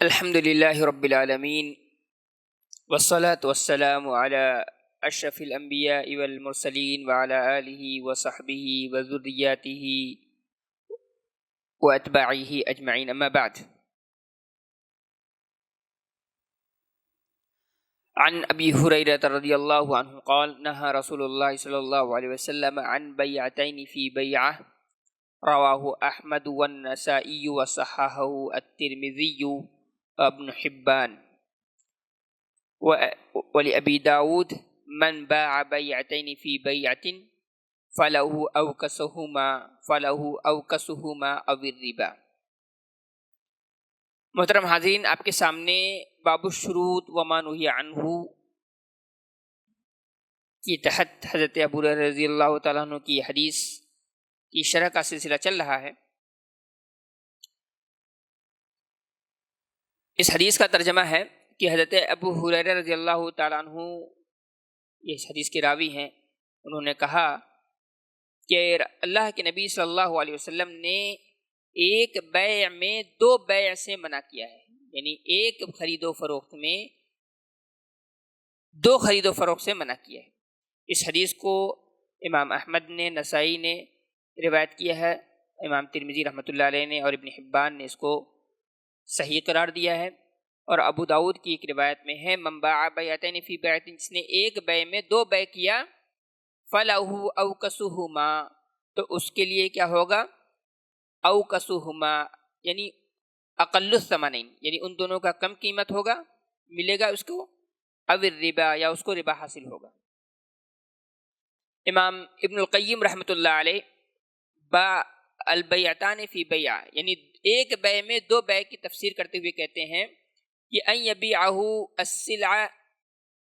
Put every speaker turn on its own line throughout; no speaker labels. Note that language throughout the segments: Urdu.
الحمد للہ رب العالمین والصلاة والسلام على اشرف الانبیاء والمرسلین وعلى آلہ وصحبہ وذریاتہ واتباعہ اجمعین، اما بعد. عن ابی ہریرہ رضی اللہ عنہ قال نہى رسول اللہ صلی اللہ علیہ وسلم عن بیعتین فی بیعہ رواہ احمد والنسائی وصححہ الترمذی ابن حبان ولأبی داود من باع بیعتین فی بیعت فلہ اوکسہما او الربا. محترم حاضرین، آپ کے سامنے باب الشروط وما نہی عنہ کی تحت حضرت ابو ہریرہ رضی اللہ تعالیٰ عنہ کی حدیث کی شرح کا سلسلہ چل رہا ہے. اس حدیث کا ترجمہ ہے کہ حضرت ابو ہریرہ رضی اللہ تعالیٰ عنہ یہ اس حدیث کے راوی ہیں. انہوں نے کہا کہ اللہ کے نبی صلی اللہ علیہ وسلم نے ایک بیع میں دو بیع سے منع کیا ہے، یعنی ایک خرید و فروخت میں دو خرید و فروخت سے منع کیا ہے. اس حدیث کو امام احمد نے، نسائی نے روایت کیا ہے، امام ترمذی رحمۃ اللہ علیہ نے اور ابن حبان نے اس کو صحیح قرار دیا ہے. اور ابو داؤد کی ایک روایت میں ہے من باع بیعتین فی بیعت، جس نے ایک بیع میں دو بیع کیا، فلہ اوکسہما، تو اس کے لیے کیا ہوگا؟ اوکسہما یعنی اقل الثمنین، یعنی ان دونوں کا کم قیمت ہوگا، ملے گا اس کو، او الربا یا اس کو ربا حاصل ہوگا. امام ابن القیم رحمۃ اللہ علیہ باع البیعتان فی بیع، یعنی ایک بیع میں دو بیع کی تفسیر کرتے ہوئے کہتے ہیں کہ ان یبیعہ السلع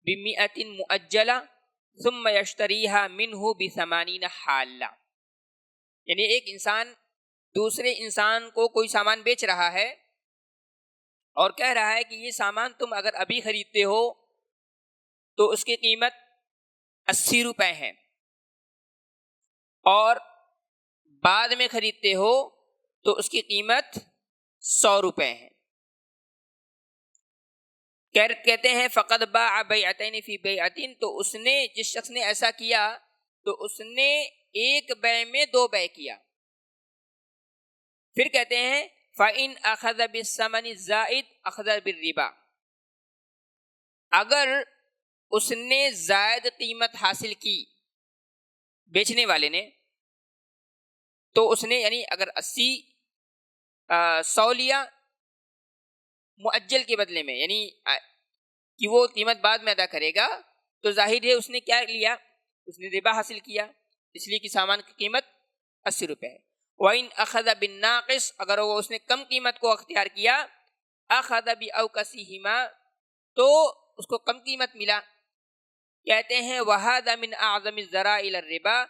بمئۃ مؤجلہ ثم یشتریہا منہ بثمانین حالہ، یعنی ایک انسان دوسرے انسان کو کوئی سامان بیچ رہا ہے اور کہہ رہا ہے کہ یہ سامان تم اگر ابھی خریدتے ہو تو اس کی قیمت 80 روپے ہے، اور بعد میں خریدتے ہو تو اس کی قیمت 100 روپے ہے. کہتے ہیں فقد باع بیعتین فی بیعتین، تو اس نے، جس شخص نے ایسا کیا تو اس نے ایک بیع میں دو بیع کیا. پھر کہتے ہیں فَإِنْ أَخَذَ بِالثَّمَنِ الزَّائِدِ أَخَذَ بِالرِّبَا، اگر اس نے زائد قیمت حاصل کی بیچنے والے نے، تو اس نے یعنی اگر 100 لیا مؤجل کے بدلے میں، یعنی کہ وہ قیمت بعد میں ادا کرے گا، تو ظاہر ہے اس نے کیا لیا؟ اس نے ربا حاصل کیا، اس لیے کہ سامان کی قیمت 80 روپے ہے. وَإِنْ أَخَذَ بِالنَّاقِصِ، اگر وہ اس نے کم قیمت کو اختیار کیا، أَخَذَ بِأَوْكَسِهِمَا، تو اس کو کم قیمت ملا. کہتے ہیں وَهَذَا مِنْ أَعْظَمِ الذَّرَائِعِ إِلَى الرِّبَا،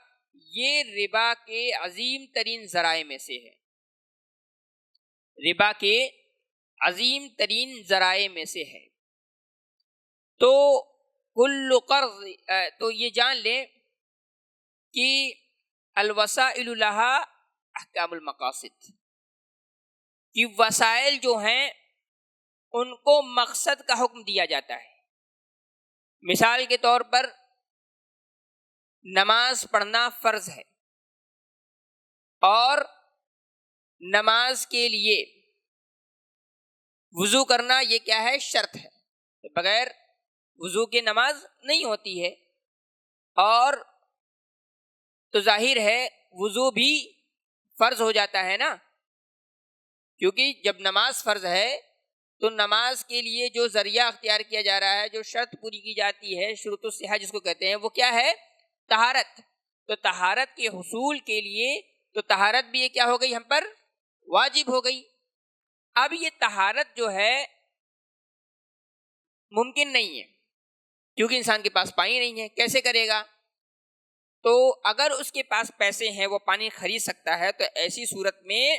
یہ ربا کے عظیم ترین ذرائع میں سے ہے، ربا کے عظیم ترین ذرائع میں سے ہے. تو کل قرض، تو یہ جان لیں کہ الوسائل لہا احکام المقاصد، کہ وسائل جو ہیں ان کو مقصد کا حکم دیا جاتا ہے. مثال کے طور پر نماز پڑھنا فرض ہے، اور نماز کے لیے وضو کرنا یہ کیا ہے؟ شرط ہے، بغیر وضو کے نماز نہیں ہوتی ہے. اور تو ظاہر ہے وضو بھی فرض ہو جاتا ہے نا، کیونکہ جب نماز فرض ہے تو نماز کے لیے جو ذریعہ اختیار کیا جا رہا ہے، جو شرط پوری کی جاتی ہے، شروط الصحہ جس کو کہتے ہیں، وہ کیا ہے؟ طہارت. تو طہارت کے حصول کے لیے تو طہارت بھی یہ کیا ہو گئی؟ ہم پر واجب ہو گئی. اب یہ طہارت جو ہے ممکن نہیں ہے، کیونکہ انسان کے پاس پانی نہیں ہے، کیسے کرے گا؟ تو اگر اس کے پاس پیسے ہیں، وہ پانی خرید سکتا ہے، تو ایسی صورت میں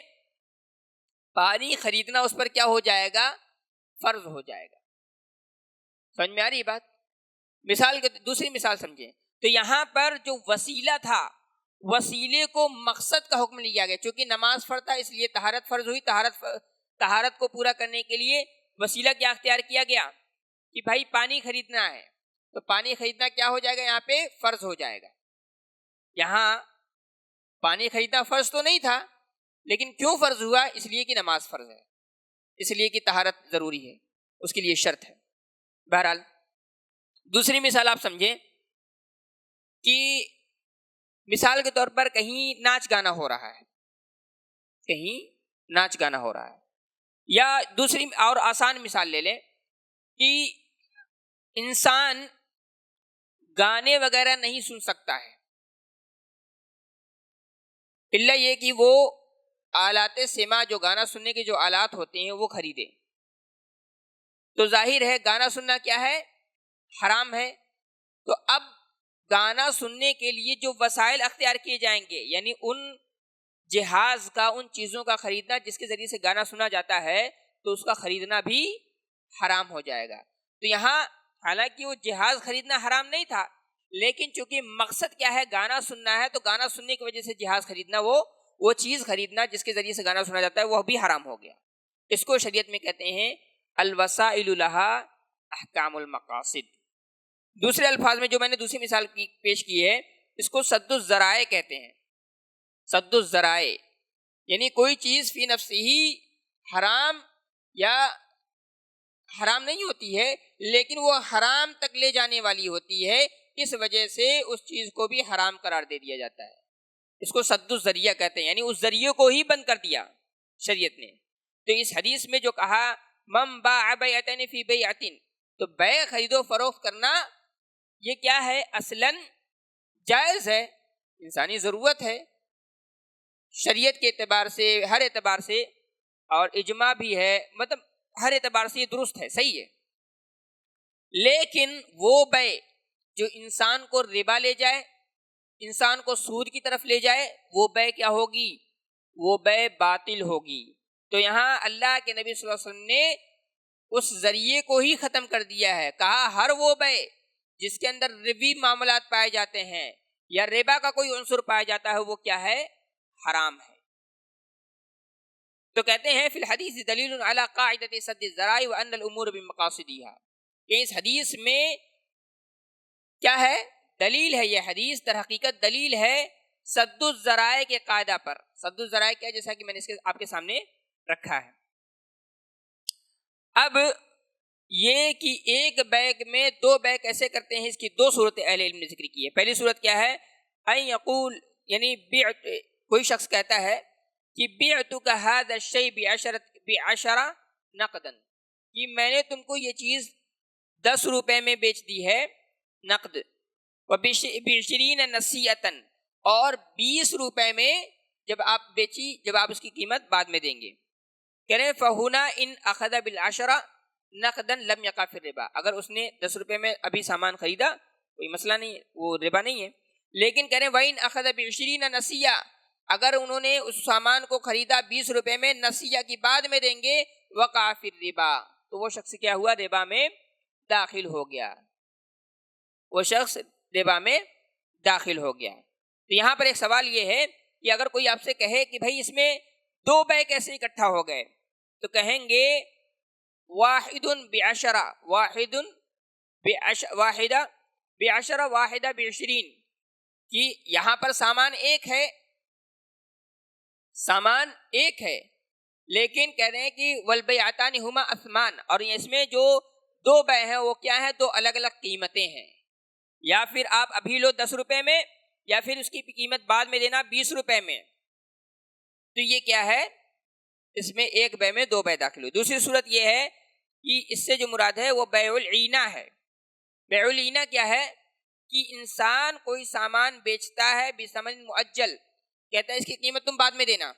پانی خریدنا اس پر کیا ہو جائے گا؟ فرض ہو جائے گا. سمجھ میں آ رہی بات؟ مثال کے دوسری مثال سمجھیں تو یہاں پر جو وسیلہ تھا، وسیلے کو مقصد کا حکم لیا گیا. چونکہ نماز فرض تھا اس لیے طہارت فرض ہوئی، طہارت کو پورا کرنے کے لیے وسیلہ کیا اختیار کیا گیا کہ بھائی پانی خریدنا ہے، تو پانی خریدنا کیا ہو جائے گا یہاں پہ؟ فرض ہو جائے گا۔ یہاں پانی خریدنا فرض تو نہیں تھا، لیکن کیوں فرض ہوا؟ اس لیے کہ نماز فرض ہے، اس لیے کہ طہارت ضروری ہے، اس کے لیے شرط ہے۔ بہرحال دوسری مثال آپ سمجھیں کہ مثال کے طور پر کہیں ناچ گانا ہو رہا ہے، کہیں ناچ گانا ہو رہا ہے، یا دوسری اور آسان مثال لے لیں کہ انسان گانے وغیرہ نہیں سن سکتا ہے، الا یہ کہ وہ آلات سماع جو گانا سننے کے جو آلات ہوتے ہیں وہ خریدے، تو ظاہر ہے گانا سننا کیا ہے؟ حرام ہے۔ تو اب گانا سننے کے لیے جو وسائل اختیار کیے جائیں گے، یعنی ان جہاز کا، ان چیزوں کا خریدنا جس کے ذریعے سے گانا سنا جاتا ہے، تو اس کا خریدنا بھی حرام ہو جائے گا۔ تو یہاں حالانکہ وہ جہاز خریدنا حرام نہیں تھا، لیکن چونکہ مقصد کیا ہے؟ گانا سننا ہے، تو گانا سننے کی وجہ سے جہاز خریدنا، وہ چیز خریدنا جس کے ذریعے سے گانا سنا جاتا ہے، وہ بھی حرام ہو گیا۔ اس کو شریعت میں کہتے ہیں الوسائل لہا احکام المقاصد۔ دوسرے الفاظ میں جو میں نے دوسری مثال کی پیش کی ہے، اس کو سد الذرائع کہتے ہیں۔ سد الذرائع یعنی کوئی چیز فی نفسی ہی حرام یا حرام نہیں ہوتی ہے، لیکن وہ حرام تک لے جانے والی ہوتی ہے، اس وجہ سے اس چیز کو بھی حرام قرار دے دیا جاتا ہے۔ اس کو سد الذریعہ کہتے ہیں، یعنی اس ذریعے کو ہی بند کر دیا شریعت نے۔ تو اس حدیث میں جو کہا من باع بیعتین فی بیعۃ، تو بیع خرید و فروخت کرنا یہ کیا ہے؟ اصلاً جائز ہے، انسانی ضرورت ہے، شریعت کے اعتبار سے، ہر اعتبار سے، اور اجماع بھی ہے، مطلب ہر اعتبار سے یہ درست ہے، صحیح ہے۔ لیکن وہ بیع جو انسان کو ربا لے جائے، انسان کو سود کی طرف لے جائے، وہ بیع کیا ہوگی؟ وہ بیع باطل ہوگی۔ تو یہاں اللہ کے نبی صلی اللہ علیہ وسلم نے اس ذریعے کو ہی ختم کر دیا ہے، کہا ہر وہ بیع جس کے اندر ربوی معاملات پائے جاتے ہیں یا ربا کا کوئی عنصر پایا جاتا ہے، وہ کیا ہے؟ حرام ہے۔ تو کہتے ہیں فی الحدیث دلیل علی قاعدۃ سد الذرائع وان الامور بمقاصدها، کہ اس حدیث میں کیا ہے؟ دلیل ہے، یہ حدیث در حقیقت دلیل ہے سد الذرائع کے قاعدہ پر۔ سد الذرائع کیا؟ جیسا کہ میں نے اس کے آپ کے سامنے رکھا ہے۔ اب یہ کہ ایک بیگ میں دو بیع کیسے کرتے ہیں، اس کی دو صورتیں اہل علم نے ذکر کی ہے۔ پہلی صورت کیا ہے؟ ان یقول، یعنی کوئی شخص کہتا ہے کہ بعتک ھذا الشیء بعشر نقدا، کہ میں نے تم کو یہ چیز 10 روپے میں بیچ دی ہے نقد، وب20 نسیۃ، اور 20 روپے میں جب آپ بیچی، جب آپ اس کی قیمت بعد میں دیں گے۔ کہہ رہے فہنا ان اخذ بالعشر نقدا لم یقع فی الربا، اگر اس نے 10 روپے میں ابھی سامان خریدا کوئی مسئلہ نہیں ہے، وہ ربا نہیں ہے۔ لیکن کہہ رہے وَإِنْ أَخَذَ بِعِشْرِينَ نَسِيًّا، اگر انہوں نے اس سامان کو خریدا 20 روپے میں، نسیہ کی بعد میں دیں گے، وقع فی الربا، تو وہ شخص کیا ہوا؟ ربا میں داخل ہو گیا، وہ شخص ربا میں داخل ہو گیا۔ تو یہاں پر ایک سوال یہ ہے کہ اگر کوئی آپ سے کہے کہ بھائی اس میں دو بیع کیسے اکٹھا ہو گئے، تو کہیں گے واحد بعشرہ، واحدہ بعشرین، کہ یہاں پر سامان ایک ہے، سامان ایک ہے، لیکن کہہ رہے ہیں کہ والبیعتان ہما اثمان، اور اس میں جو دو بیع ہیں وہ کیا ہیں؟ دو الگ الگ قیمتیں ہیں، یا پھر آپ ابھی لو 10 روپے میں، یا پھر اس کی قیمت بعد میں دینا 20 روپے میں۔ تو یہ کیا ہے؟ اس میں ایک بیع میں دو بیع داخل ہوئی۔ دوسری صورت یہ ہے کہ اس سے جو مراد ہے وہ بیع العینہ ہے۔ بیع العینہ کیا ہے؟ کہ انسان کوئی سامان بیچتا ہے بثمن مؤجل، کہتا ہے اس کی قیمت تم بعد میں دینا،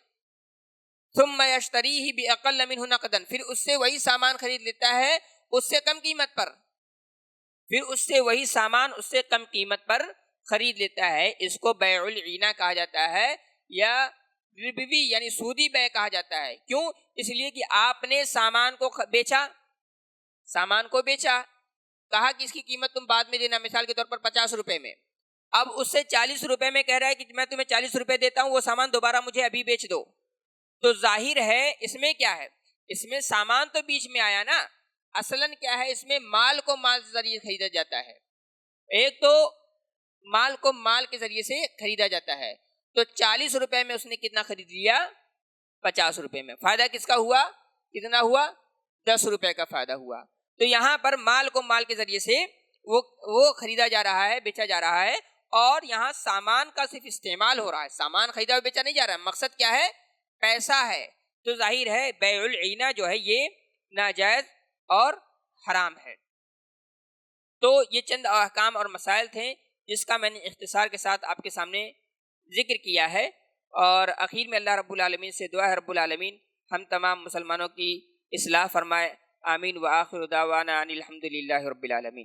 ثم یشتریہ باقل منہ نقدا، پھر اس سے وہی سامان خرید لیتا ہے اس سے کم قیمت پر، پھر اس سے وہی سامان اس سے کم قیمت پر خرید لیتا ہے۔ اس کو بیع العینہ کہا جاتا ہے، یا ربوی یعنی سودی بیع کہا جاتا ہے۔ کیوں؟ اس لیے کہ آپ نے سامان کو بیچا، سامان کو بیچا، کہا کہ اس کی قیمت تم بعد میں دینا، مثال کے طور پر 50 روپے میں، اب اس سے 40 روپے میں کہہ رہا ہے کہ میں تمہیں 40 روپے دیتا ہوں، وہ سامان دوبارہ مجھے ابھی بیچ دو۔ تو ظاہر ہے اس میں کیا ہے اس میں سامان تو بیچ میں آیا نا، اصلاً کیا ہے، اس میں مال کو مال کے ذریعے خریدا جاتا ہے. ایک تو مال کو مال کے ذریعے سے خریدا جاتا ہے، تو 40 روپے میں اس نے کتنا خرید لیا؟ 50 روپے میں. فائدہ کس کا ہوا؟ کتنا ہوا؟ 10 روپے کا فائدہ ہوا. تو یہاں پر مال کو مال کے ذریعے سے وہ خریدا جا رہا ہے، بیچا جا رہا ہے، اور یہاں سامان کا صرف استعمال ہو رہا ہے، سامان خریدا اور بیچا نہیں جا رہا ہے. مقصد کیا ہے؟ پیسہ ہے. تو ظاہر ہے بیع العینہ جو ہے یہ ناجائز اور حرام ہے. تو یہ چند احکام اور مسائل تھے جس کا میں نے اختصار کے ساتھ آپ کے سامنے ذکر کیا ہے. اور اخیر میں اللہ رب العالمین سے دعا ہے رب العالمین ہم تمام مسلمانوں کی اصلاح فرمائے. آمین. وآخر دعوانا ان الحمد للہ رب العالمین.